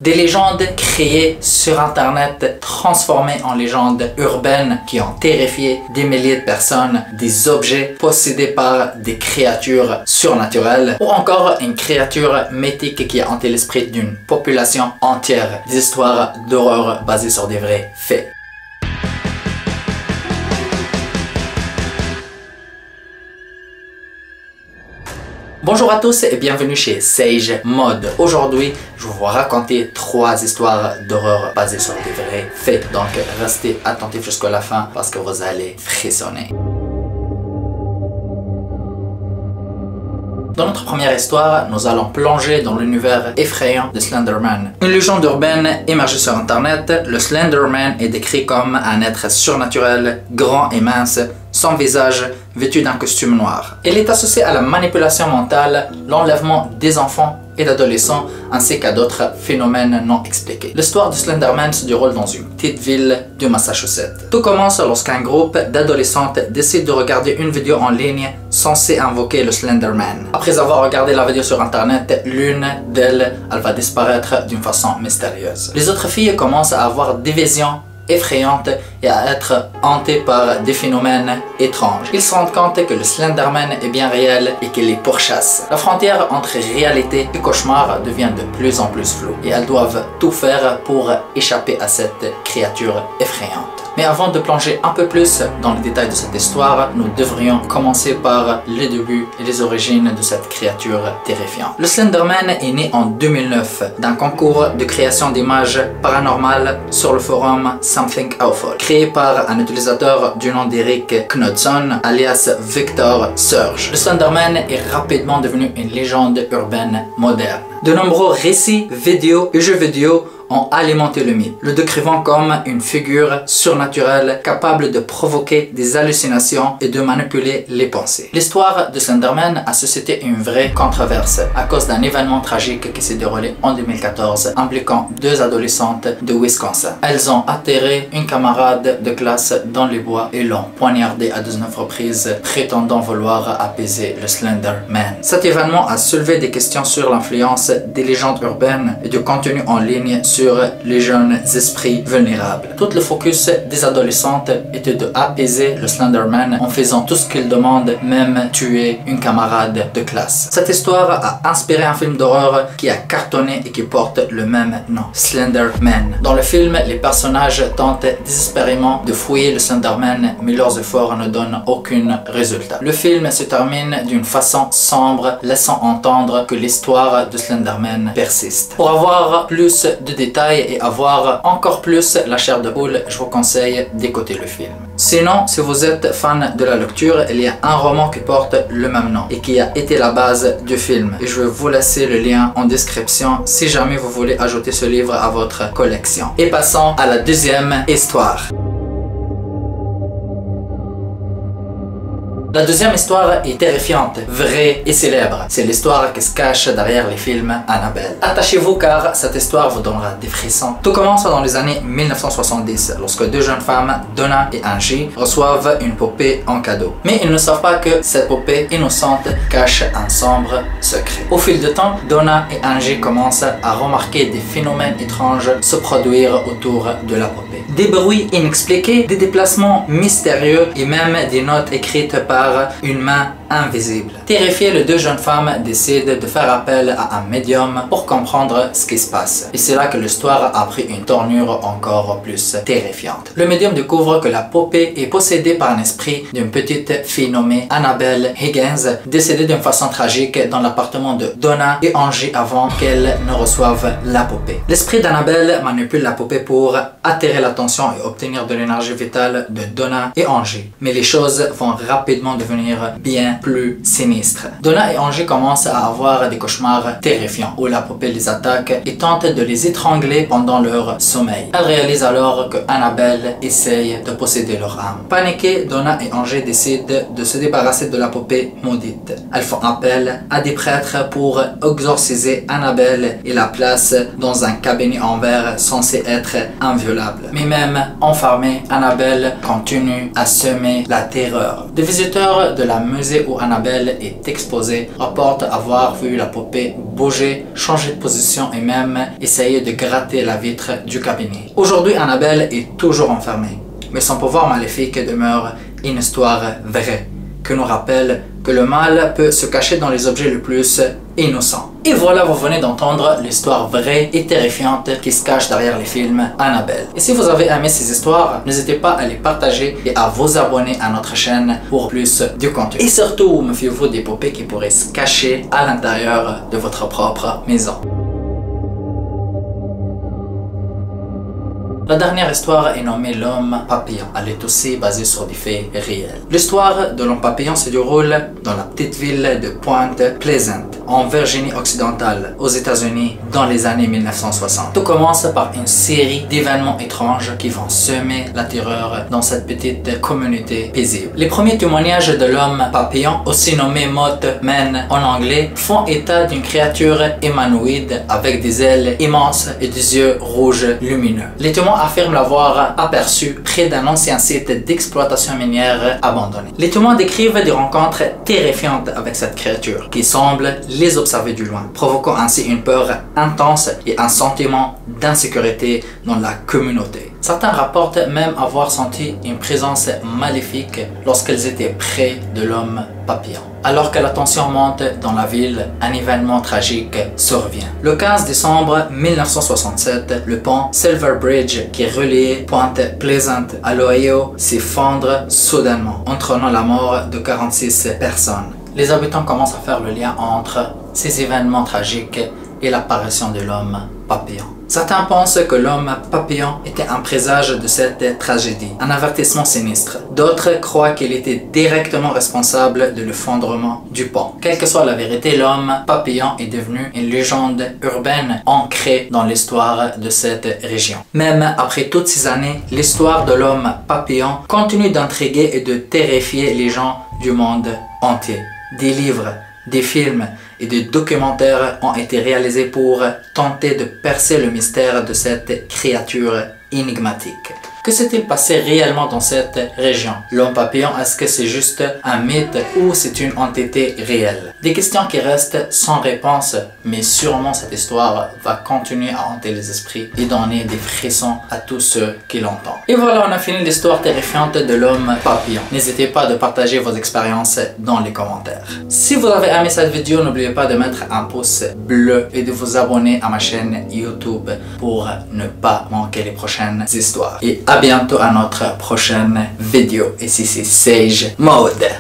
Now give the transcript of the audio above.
Des légendes créées sur internet, transformées en légendes urbaines qui ont terrifié des milliers de personnes, des objets possédés par des créatures surnaturelles ou encore une créature mythique qui a hanté l'esprit d'une population entière. Des histoires d'horreur basées sur des vrais faits. Bonjour à tous et bienvenue chez Sage Mode. Aujourd'hui, je vais vous raconter 3 histoires d'horreur basées sur des vrais faits. Donc, restez attentifs jusqu'à la fin parce que vous allez frissonner. Dans notre première histoire, nous allons plonger dans l'univers effrayant de Slenderman. Une légende urbaine émergée sur internet, le Slenderman est décrit comme un être surnaturel, grand et mince, sans visage, vêtu d'un costume noir. Il est associé à la manipulation mentale, l'enlèvement des enfants et d'adolescents, ainsi qu'à d'autres phénomènes non expliqués. L'histoire de Slenderman se déroule dans une petite ville du Massachusetts. Tout commence lorsqu'un groupe d'adolescentes décide de regarder une vidéo en ligne censée invoquer le Slenderman. Après avoir regardé la vidéo sur internet, l'une d'elles va disparaître d'une façon mystérieuse. Les autres filles commencent à avoir des visions effrayantes et à être hantées par des phénomènes étranges. Ils se rendent compte que le Slenderman est bien réel et qu'il les pourchasse. La frontière entre réalité et cauchemar devient de plus en plus floue et elles doivent tout faire pour échapper à cette créature effrayante. Mais avant de plonger un peu plus dans les détails de cette histoire, nous devrions commencer par les débuts et les origines de cette créature terrifiante. Le Slenderman est né en 2009 d'un concours de création d'images paranormales sur le forum Something Awful, créé par un utilisateur du nom d'Eric Knudson, alias Victor Surge. Le Slenderman est rapidement devenu une légende urbaine moderne. De nombreux récits, vidéos et jeux vidéo ont alimenté le mythe, le décrivant comme une figure surnaturelle capable de provoquer des hallucinations et de manipuler les pensées. L'histoire de Slenderman a suscité une vraie controverse à cause d'un événement tragique qui s'est déroulé en 2014 impliquant 2 adolescentes de Wisconsin. Elles ont atterré une camarade de classe dans les bois et l'ont poignardé à 19 reprises, prétendant vouloir apaiser le Slenderman. Cet événement a soulevé des questions sur l'influence des légendes urbaines et du contenu en ligne sur les jeunes esprits vulnérables. Tout le focus des adolescentes était de apaiser le Slenderman en faisant tout ce qu'il demande, même tuer une camarade de classe. Cette histoire a inspiré un film d'horreur qui a cartonné et qui porte le même nom, Slenderman. Dans le film, les personnages tentent désespérément de fouiller le Slenderman, mais leurs efforts ne donnent aucun résultat. Le film se termine d'une façon sombre, laissant entendre que l'histoire de Slenderman persiste. Pour avoir plus de détails et avoir encore plus la chair de poule, je vous conseille d'écouter le film. Sinon, si vous êtes fan de la lecture, il y a un roman qui porte le même nom et qui a été la base du film. Et je vais vous laisser le lien en description si jamais vous voulez ajouter ce livre à votre collection. Et passons à la deuxième histoire. La deuxième histoire est terrifiante, vraie et célèbre. C'est l'histoire qui se cache derrière les films Annabelle. Attachez-vous car cette histoire vous donnera des frissons. Tout commence dans les années 1970 lorsque 2 jeunes femmes, Donna et Angie, reçoivent une poupée en cadeau. Mais ils ne savent pas que cette poupée innocente cache un sombre secret. Au fil du temps, Donna et Angie commencent à remarquer des phénomènes étranges se produire autour de la poupée. Des bruits inexpliqués, des déplacements mystérieux et même des notes écrites par une main invisible. Terrifiées, les 2 jeunes femmes décident de faire appel à un médium pour comprendre ce qui se passe. Et c'est là que l'histoire a pris une tournure encore plus terrifiante. Le médium découvre que la poupée est possédée par un esprit d'une petite fille nommée Annabelle Higgins, décédée d'une façon tragique dans l'appartement de Donna et Angie avant qu'elles ne reçoivent la poupée. L'esprit d'Annabelle manipule la poupée pour attirer l'attention et obtenir de l'énergie vitale de Donna et Angie. Mais les choses vont rapidement devenir bien plus sinistres. Donna et Angie commencent à avoir des cauchemars terrifiants où la poupée les attaque et tente de les étrangler pendant leur sommeil. Elles réalisent alors que Annabelle essaye de posséder leur âme. Paniquées, Donna et Angie décident de se débarrasser de la poupée maudite. Elles font appel à des prêtres pour exorciser Annabelle et la placent dans un cabinet en verre censé être inviolable. Mais même enfermée, Annabelle continue à semer la terreur. Des visiteurs de la musée où Annabelle est exposée rapporte avoir vu la poupée bouger, changer de position et même essayer de gratter la vitre du cabinet. Aujourd'hui, Annabelle est toujours enfermée, mais son pouvoir maléfique demeure une histoire vraie, qui nous rappelle que le mal peut se cacher dans les objets les plus innocents. Et voilà, vous venez d'entendre l'histoire vraie et terrifiante qui se cache derrière les films Annabelle. Et si vous avez aimé ces histoires, n'hésitez pas à les partager et à vous abonner à notre chaîne pour plus de contenu. Et surtout, méfiez-vous des poupées qui pourraient se cacher à l'intérieur de votre propre maison. La dernière histoire est nommée L'Homme Papillon. Elle est aussi basée sur des faits réels. L'histoire de l'Homme Papillon se déroule dans la petite ville de Point Pleasant, en Virginie occidentale, aux États-Unis, dans les années 1960. Tout commence par une série d'événements étranges qui vont semer la terreur dans cette petite communauté paisible. Les premiers témoignages de l'Homme Papillon, aussi nommé Mothman en anglais, font état d'une créature humanoïde avec des ailes immenses et des yeux rouges lumineux. Les témoins affirment l'avoir aperçu près d'un ancien site d'exploitation minière abandonné. Les témoins décrivent des rencontres terrifiantes avec cette créature qui semble les observer du loin, provoquant ainsi une peur intense et un sentiment d'insécurité dans la communauté. Certains rapportent même avoir senti une présence maléfique lorsqu'ils étaient près de l'Homme Papillon. Alors que la tension monte dans la ville, un événement tragique survient. Le 15 décembre 1967, le pont Silver Bridge qui reliait Point Pleasant à l'Ohio s'effondre soudainement, entraînant la mort de 46 personnes. Les habitants commencent à faire le lien entre ces événements tragiques et l'apparition de l'Homme Papillon. Certains pensent que l'Homme Papillon était un présage de cette tragédie, un avertissement sinistre. D'autres croient qu'il était directement responsable de l'effondrement du pont. Quelle que soit la vérité, l'Homme Papillon est devenu une légende urbaine ancrée dans l'histoire de cette région. Même après toutes ces années, l'histoire de l'Homme Papillon continue d'intriguer et de terrifier les gens du monde entier. Des livres, des films et des documentaires ont été réalisés pour tenter de percer le mystère de cette créature énigmatique. Que s'est-il passé réellement dans cette région? L'Homme Papillon, est-ce que c'est juste un mythe ou c'est une entité réelle? Des questions qui restent sans réponse, mais sûrement cette histoire va continuer à hanter les esprits et donner des frissons à tous ceux qui l'entendent. Et voilà, on a fini l'histoire terrifiante de l'Homme Papillon. N'hésitez pas de partager vos expériences dans les commentaires. Si vous avez aimé cette vidéo, n'oubliez pas de mettre un pouce bleu et de vous abonner à ma chaîne YouTube pour ne pas manquer les prochaines histoires. Et à bientôt à notre prochaine vidéo. Ici c'est Sage Mode.